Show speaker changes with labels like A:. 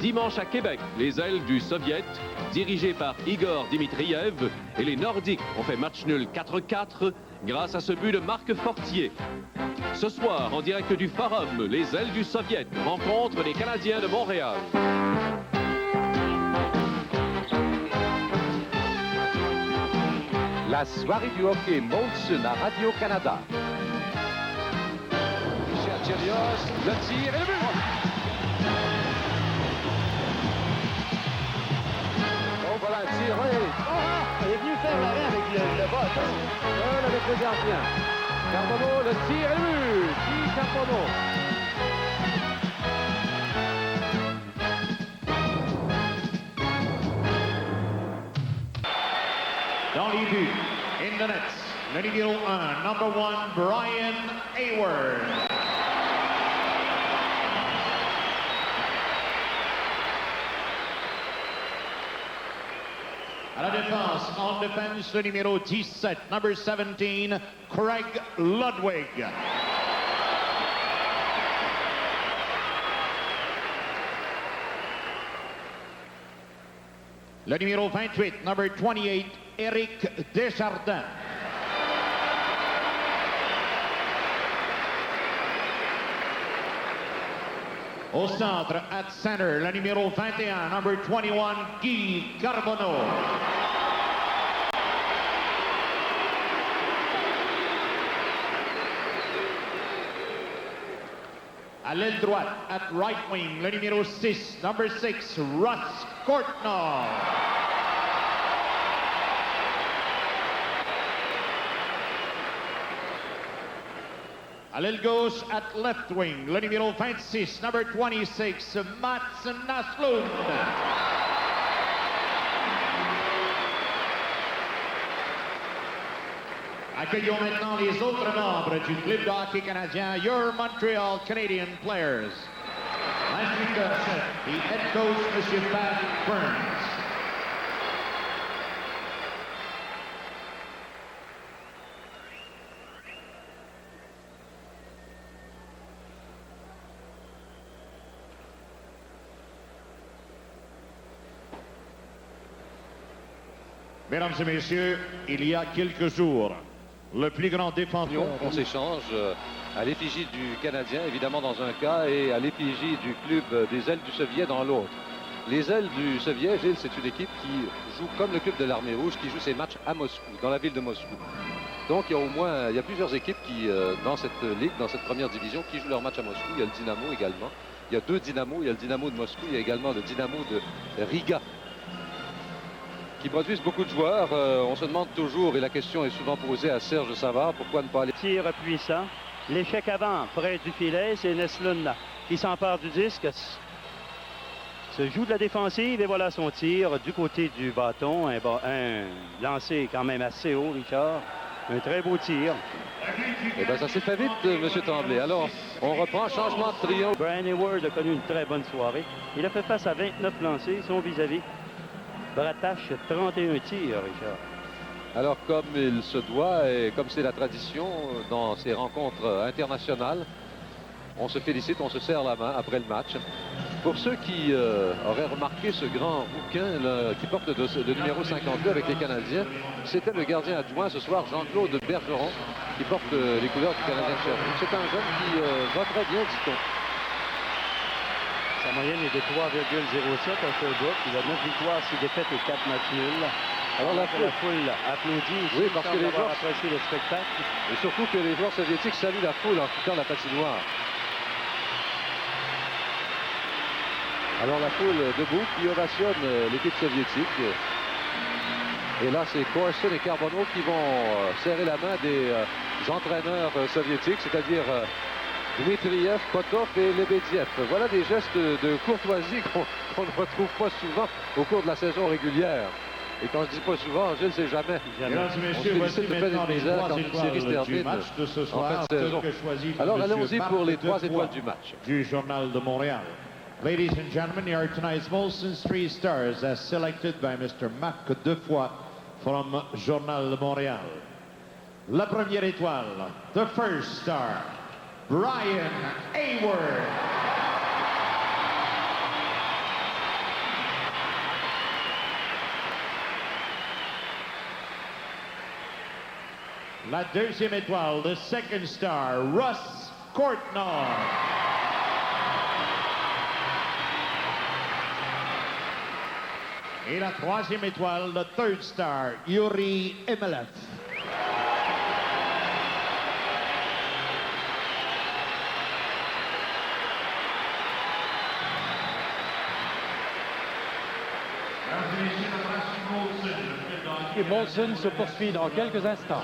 A: Dimanche à Québec, les ailes du Soviet, dirigées par Igor Dimitriev, et les Nordiques ont fait match nul 4-4 grâce à ce but de Marc Fortier. Ce soir, en direct du Forum, les ailes du Soviet rencontrent les Canadiens de Montréal.
B: La soirée du hockey Molson à Radio-Canada. Michel Chelios, le tir et le but! Oh, voilà un tir, oui!
C: Il est venu faire l'arrêt avec le bot.
B: Seul avec le gardien. Carbonneau, le tir et le but! Guy Carbonneau.
D: Dans les buts, in the nets, le numéro 1, number 1, Brian Hayward. À la défense, en défense, le numéro 17, number 17, Craig Ludwig. Le numéro 28, number 28, Éric Desjardins. Au centre, at center, le numéro 21, number 21, Guy Carbonneau. À l'aile droite, at right wing, le numéro 6, number 6, Russ Courtnall. À l'aile gauche, at left wing, le numéro 26, number 26, Mats Naslund. Accueillons maintenant les autres membres du club de hockey canadien, your Montreal Canadian players. L'instructeur-chef, the head coach, M. Pat Burns. Mesdames et messieurs, il y a quelques jours, le plus grand défenseur...
B: On s'échange à l'effigie du Canadien, évidemment dans un cas, et à l'effigie du club des ailes du Soviet dans l'autre. Les ailes du Soviet, Gilles, c'est une équipe qui joue comme le club de l'Armée Rouge, qui joue ses matchs à Moscou, dans la ville de Moscou. Donc il y a plusieurs équipes qui, dans cette ligue, dans cette première division, qui jouent leurs matchs à Moscou. Il y a le Dynamo également. Il y a deux Dynamos. Il y a le Dynamo de Moscou, il y a également le Dynamo de Riga, qui produisent beaucoup de joueurs. On se demande toujours, et la question est souvent posée à Serge Savard, pourquoi ne pas aller...
C: Tir puissant. L'échec avant, près du filet, c'est Naslund qui s'empare du disque. Se joue de la défensive et voilà son tir du côté du bâton. Un lancé quand même assez haut, Richard. Un très beau tir.
B: Eh bien, ça s'est fait vite, M. Tremblay. Alors, on reprend, changement de trio.
C: Brian Hayward a connu une très bonne soirée. Il a fait face à 29 lancés, son vis-à-vis. Bratache, 31 tirs, Richard.
B: Alors, comme il se doit et comme c'est la tradition dans ces rencontres internationales, on se félicite, on se serre la main après le match. Pour ceux qui auraient remarqué ce grand bouquin qui porte le numéro 52 avec les Canadiens, c'était le gardien adjoint ce soir, Jean-Claude Bergeron, qui porte les couleurs du Canadien de Sherbrooke. C'est un jeune qui va très bien, dit-on.
C: Sa moyenne est de 3,07 à Sherbrooke. Il a 9 victoires, 6 défaites et 4 matchs nuls. Alors la foule applaudit.
B: Oui, parce que les joueurs
C: apprécié le spectacle.
B: Et surtout que les joueurs soviétiques saluent la foule en quittant la patinoire. Alors la foule debout qui ovationne l'équipe soviétique. Et là, c'est Corson et Carbonneau qui vont serrer la main des entraîneurs soviétiques, c'est-à-dire Dmitriev, Potov et Lebediev. Voilà des gestes de courtoisie qu'on ne retrouve pas souvent au cours de la saison régulière. Et quand je dis pas souvent, Gilles, c'est jamais.
D: Mesdames et messieurs, voici maintenant les 3 étoiles du match de ce soir.
B: Alors allons-y pour les 3 étoiles du match.
D: Du Journal de Montréal. Ladies and gentlemen, here are tonight's Molson's 3 stars as selected by Mr. Marc Defoy from Journal de Montréal. La première étoile, the first star, Brian Hayward. La deuxième étoile, the second star, Russ Courtnall. Et la troisième étoile, the third star, Yuri Emelev.
E: Et Molson se poursuit dans quelques instants.